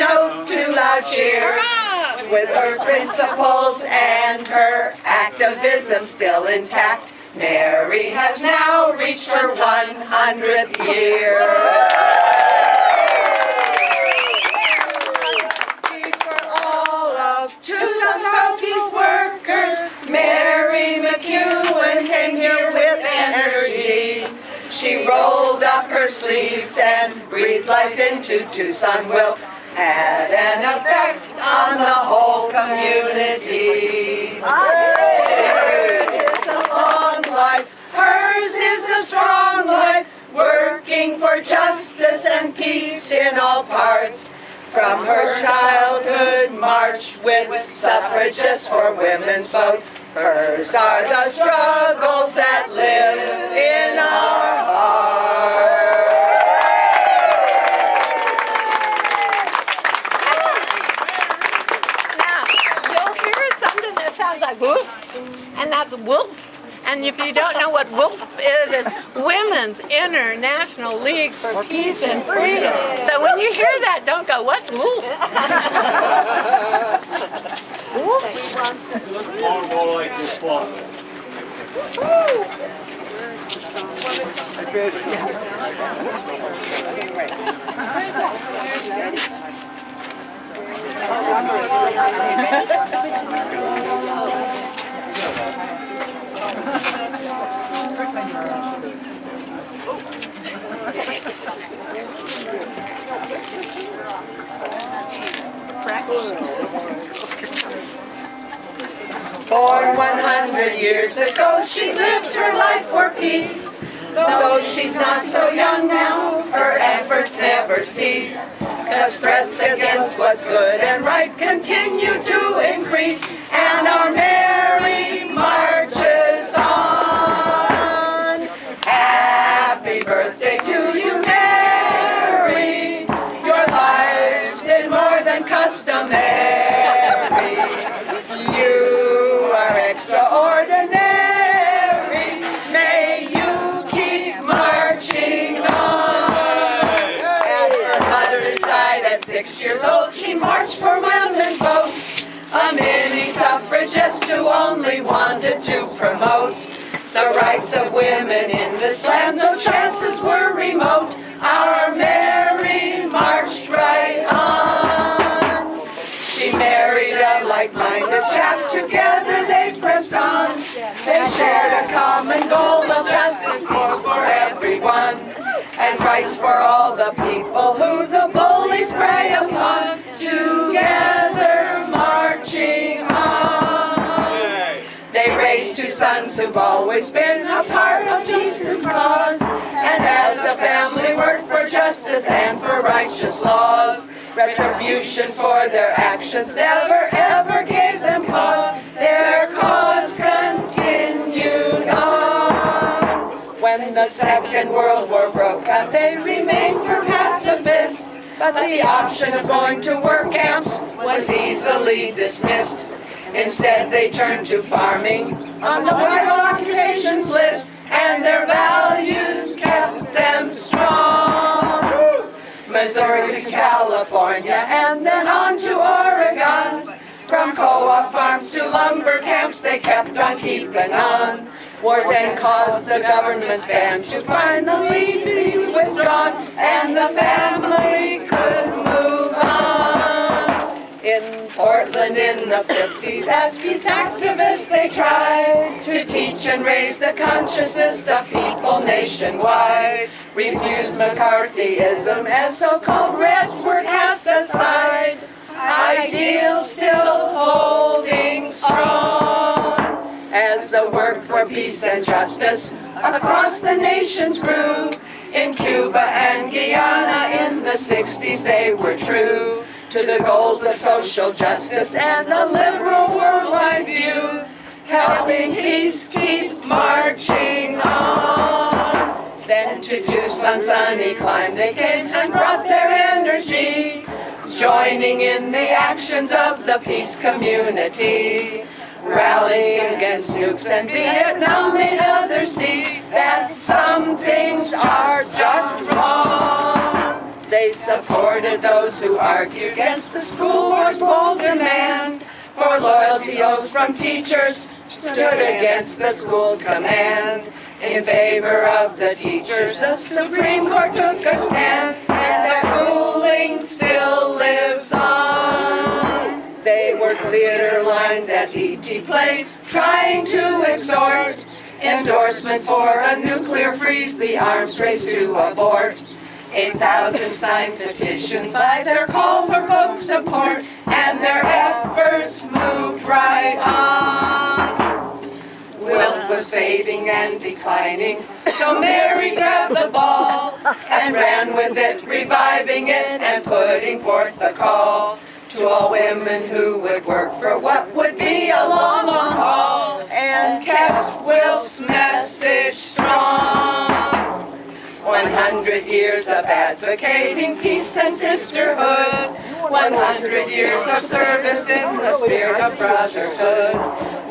note to loud cheers. With her principles and her activism still intact, Mary has now reached her 100th year. For all of Tucson's peace workers, Mary MacEwan came here with energy. She rolled up her sleeves and breathed life into Tucson. Will had an effect on the whole community. Hers is a long life, hers is a strong life, working for justice and peace in all parts. From her childhood march with suffragists for women's votes, hers are the struggles that live in our hearts. Like woof, and that's wolf. And if you don't know what wolf is, it's Women's International League for Peace and Freedom. So when you hear that, don't go, what's wolf? More like this one. Born 100 years ago, she's lived her life for peace. Though she's not so young now, her efforts never cease. 'Cause threats against what's good and right continue to increase, and our Mary marches on. Happy birthday to you, Mary. Your life's been more than customary. You are extraordinary. May you keep marching on. At her mother's side at 6 years old, she marched for women's vote. A mini suffragist who only wanted to promote the rights of women in this land, though chances were remote. Our Mary marched right on. She married a like-minded chap, together they pressed on. They shared a common goal of justice, peace for everyone, and rights for all the people who the bullies prey upon. Together marching on. They raised two sons who've always been a part of peace's cause, and as a family worked for justice and for righteous laws. Retribution for their actions never ever gave them pause. Their cause continued on. When the Second World War broke out, they remained for pacifists, but the option of going to work camps was easily dismissed. Instead, they turned to farming on the vital occupations list, and their values kept them strong. Missouri to California, and then on to Oregon. From co-op farms to lumber camps, they kept on keeping on. War's end caused the government's ban to finally be withdrawn, and the family could move on. In Portland in the 50s, as peace activists, they tried to teach and raise the consciousness of people nationwide. Refused McCarthyism as so-called Reds were cast aside. Ideals still holding strong. As the work for peace and justice across the nations grew, in Cuba and Guyana in the 60s they were true to the goals of social justice and a liberal worldwide view, helping peace keep marching on. Then to Tucson's sunny clime they came and brought their energy, joining in the actions of the peace community. Rallying against nukes and Vietnam made others see that some things are just wrong. They supported those who argued against the school board's bold demand for loyalty oaths from teachers, stood against the school's command. In favor of the teachers, the Supreme Court took a stand, and that ruling still lives on. They were theater lines as E.T. played, trying to exhort endorsement for a nuclear freeze, the arms race to abort. 8,000 signed petitions by their call for vote support, and their efforts moved right on. Wealth was fading and declining, so Mary grabbed the ball and ran with it, reviving it and putting forth the call to all women who would work for what would be a long, long haul, and kept Wilf's message strong. 100 years of advocating peace and sisterhood, 100 years of service in the spirit of brotherhood.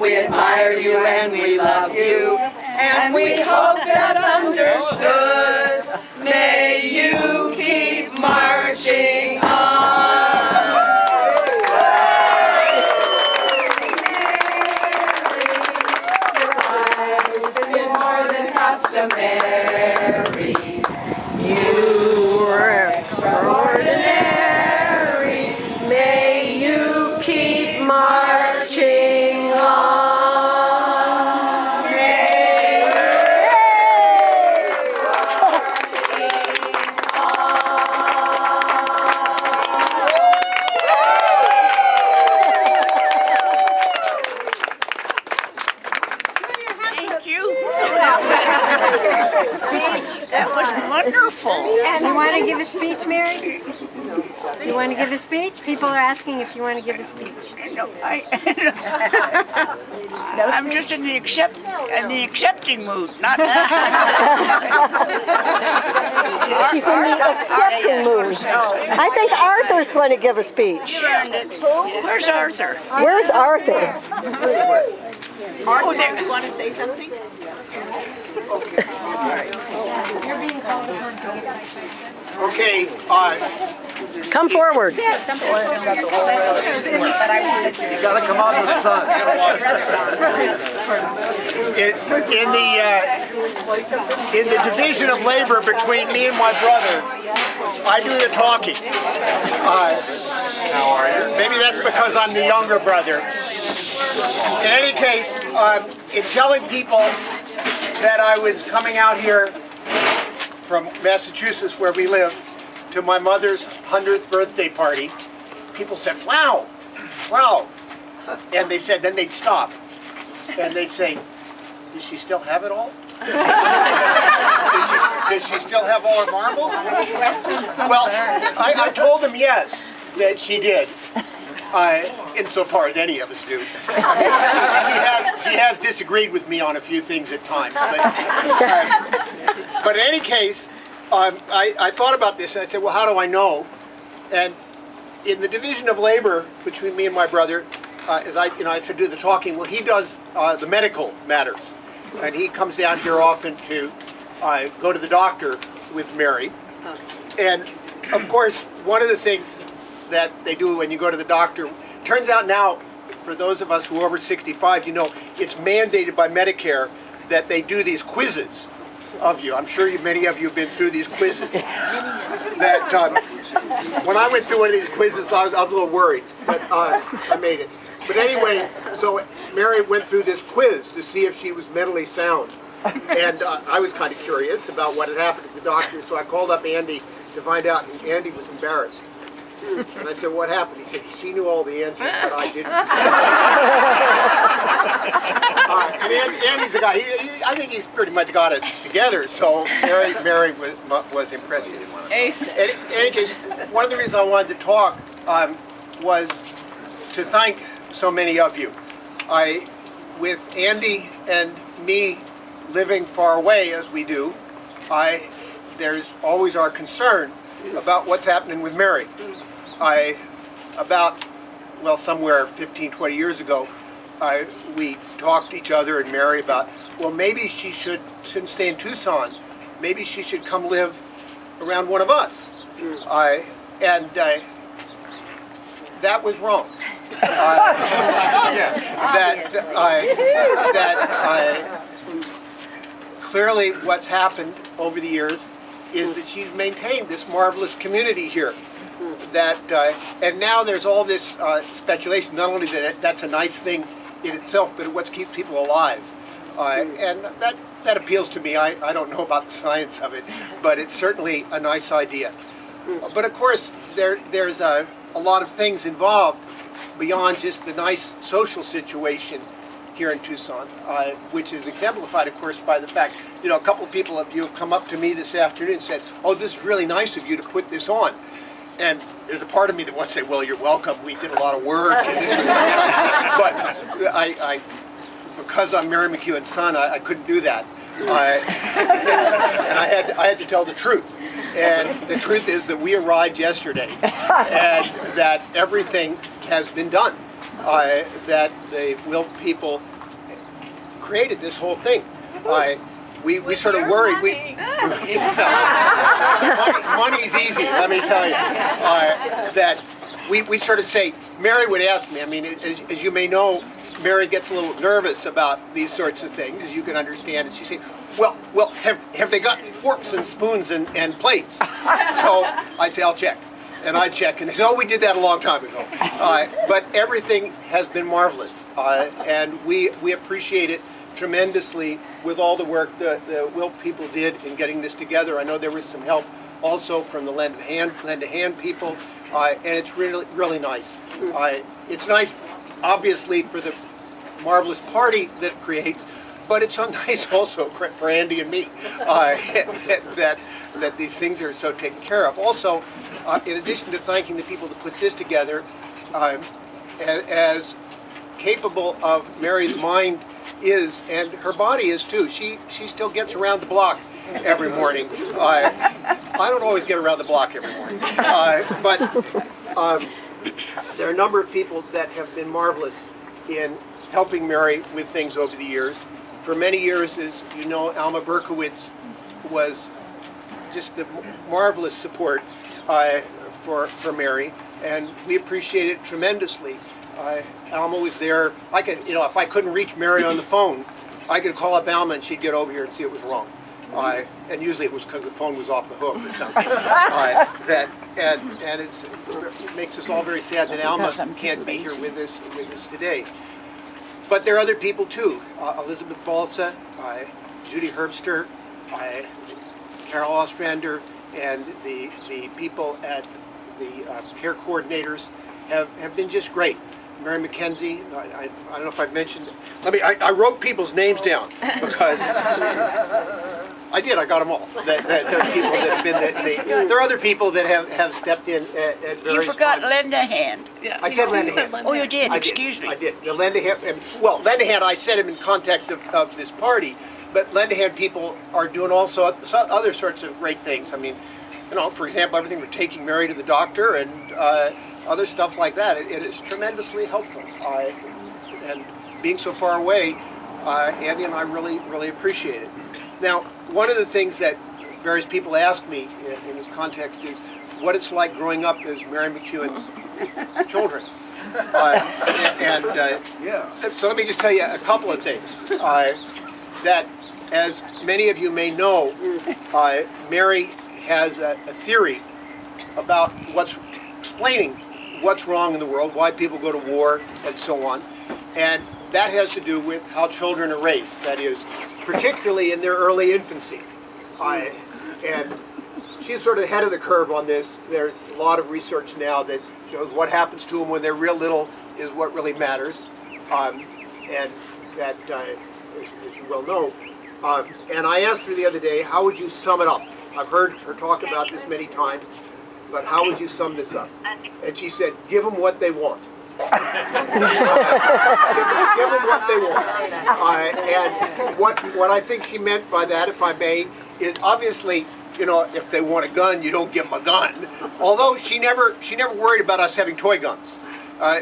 We admire you and we love you, and we hope that's understood. May you keep marching on. More than customary. You were extraordinary. May you keep marching on. May you keep marching Thank you. That was wonderful. And you want to give a speech, Mary? You want to give a speech? People are asking if you want to give a speech. No, I'm just in the accepting mood, not. She's in the accepting mood. I think Arthur's going to give a speech. Where's Arthur? Where's Arthur? Oh, there. You want to say something? Okay, Come forward. you gotta come out in the sun. In the division of labor between me and my brother, I do the talking. How are you? Maybe that's because I'm the younger brother. In any case, in telling people that I was coming out here from Massachusetts, where we live, to my mother's 100th birthday party, people said, wow, wow. And they said, then they'd stop. And they'd say, does she still have it all? Does she still have all her marbles? Well, I told them yes, that she did. Insofar as any of us do. She has disagreed with me on a few things at times. But in any case, I thought about this and I said, well, how do I know? And in the division of labor between me and my brother, as I said, do the talking, well, he does the medical matters. And he comes down here often to go to the doctor with Mary. And of course, one of the things that they do when you go to the doctor, turns out now, for those of us who are over 65, you know, it's mandated by Medicare that they do these quizzes of you. I'm sure many of you have been through these quizzes. That when I went through one of these quizzes, I was a little worried, but I made it. But anyway, so Mary went through this quiz to see if she was mentally sound. And I was kind of curious about what had happened to the doctor, so I called up Andy to find out, and Andy was embarrassed. And I said, what happened? He said, she knew all the answers, but I didn't. And Andy's the guy, I think he's pretty much got it together, so Mary was impressed. In any case, one of the reasons I wanted to talk was to thank so many of you. With Andy and me living far away as we do, there's always our concern about what's happening with Mary. Somewhere 15, 20 years ago, we talked to each other and Mary about, well, maybe she shouldn't stay in Tucson. Maybe she should come live around one of us. And that was wrong. Clearly what's happened over the years is that she's maintained this marvelous community here. And now there's all this speculation, not only that that's a nice thing in itself, but what keeps people alive. And that appeals to me. I don't know about the science of it, but it's certainly a nice idea. But of course, there's a lot of things involved beyond just the nice social situation here in Tucson, which is exemplified, of course, by the fact, you know, a couple of people of you have come up to me this afternoon and said, "Oh, this is really nice of you to put this on." And there's a part of me that wants to say, "Well, you're welcome. We did a lot of work." But because I'm Mary MacEwan's son, I couldn't do that. And I had to tell the truth. And the truth is that we arrived yesterday, and that everything has been done. That the Wilf people created this whole thing. We sort of worried. Money's easy, let me tell you. That we sort of say, Mary would ask me, I mean, as you may know, Mary gets a little nervous about these sorts of things, as you can understand. And she'd say, well, have they got forks and spoons and plates? So I'd say, I'll check. And I'd check, and they say, oh, we did that a long time ago. But everything has been marvelous, and we appreciate it tremendously with all the work the Wilf people did in getting this together. I know there was some help also from the Lend a Hand people, and it's really nice. It's nice, obviously, for the marvelous party that it creates, but it's so nice also for Andy and me that these things are so taken care of. Also, in addition to thanking the people that put this together, as capable of Mary's mind is, and her body is too, she still gets around the block every morning. I don't always get around the block every morning, but there are a number of people that have been marvelous in helping Mary with things over the years. For many years, as you know, Alma Berkowitz was just the marvelous support for Mary, and we appreciate it tremendously. Alma was there. I could, you know, if I couldn't reach Mary on the phone, I could call up Alma and she'd get over here and see it was wrong. And usually it was because the phone was off the hook or something. And it makes us all very sad that Alma can't be here with us today. But there are other people too. Elizabeth Balsa, Judy Herbster, Carol Ostrander, and the people at the care coordinators have been just great. Mary McKenzie, I don't know if I've mentioned, I wrote people's names down because I got them all. Those people that have been, there are other people that have stepped in at various You forgot times. Lend a Hand. Yeah. I said Lend a Hand. Oh, you did, excuse me. I did. The Lend a Hand, well, Lend a Hand, I set him in contact of this party, but Lend a Hand people are doing also other sorts of great things. I mean, you know, for example, everything from taking Mary to the doctor and other stuff like that. It is tremendously helpful. And being so far away, Andy and I really appreciate it. Now, one of the things that various people ask me in this context is what it's like growing up as Mary MacEwan's children. So let me just tell you a couple of things. That, as many of you may know, Mary has a theory about explaining what's wrong in the world, why people go to war, and so on. And that has to do with how children are raised, that is, particularly in their early infancy. And she's sort of ahead of the curve on this. There's a lot of research now that shows what happens to them when they're real little is what really matters. And that, as you well know. And I asked her the other day, how would you sum it up? I've heard her talk about this many times, but how would you sum this up? And she said, give them what they want. give them what they want. And what I think she meant by that, if I may, is obviously, you know, if they want a gun, you don't give them a gun. Although she never worried about us having toy guns.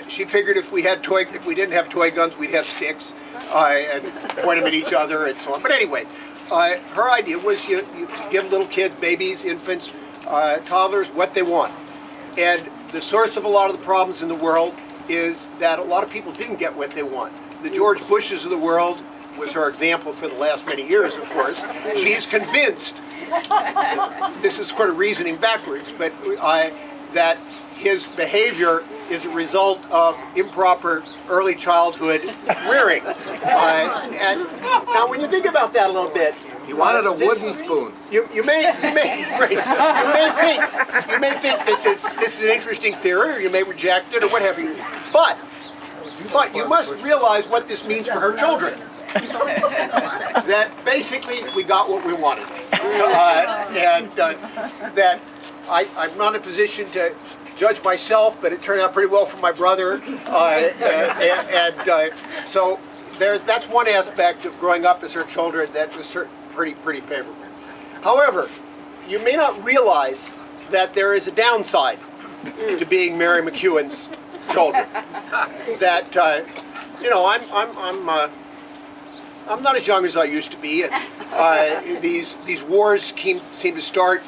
She figured if we didn't have toy guns, we'd have sticks and point them at each other and so on. But anyway, her idea was you give little kids, babies, infants, toddlers what they want. And the source of a lot of the problems in the world is that a lot of people didn't get what they want. The George Bushes of the world was her example for the last many years, of course. She's convinced, this is sort of reasoning backwards, but that his behavior is a result of improper early childhood rearing. And now, when you think about that a little bit, He wanted a wooden spoon. you may think this is an interesting theory, or you may reject it, or what have you. But you must realize what this means for her children. That basically we got what we wanted, and that I'm not in a position to judge myself, but it turned out pretty well for my brother, so that's one aspect of growing up as her children that was pretty favorable. However, you may not realize that there is a downside to being Mary MacEwan's children. That I'm not as young as I used to be, and these wars seem to start,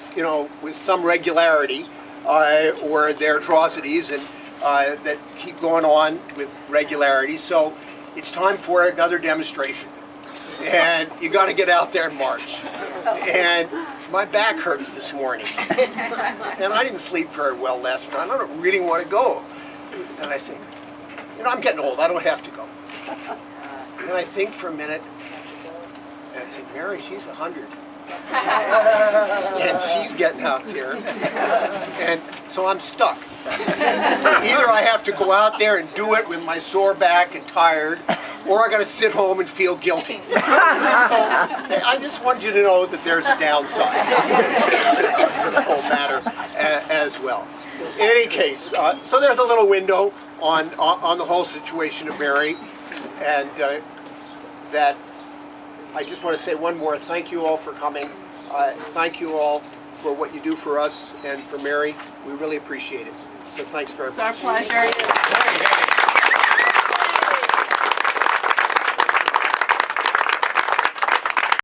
with some regularity, or their atrocities, and that keep going on with regularity. So it's time for another demonstration, and you got to get out there and march. And my back hurts this morning, and I didn't sleep very well last night. I don't really want to go. And I say, I'm getting old. I don't have to go. And I think for a minute, and I say, Mary, she's 100. And she's getting out there. And so I'm stuck. Either I have to go out there and do it with my sore back and tired, or I got to sit home and feel guilty. So I just want you to know that there's a downside to the whole matter as well. In any case, so there's a little window on the whole situation of Mary, and that I just want to say one more. Thank you all for coming. Thank you all for what you do for us and for Mary. We really appreciate it. So thanks very much. It's our pleasure.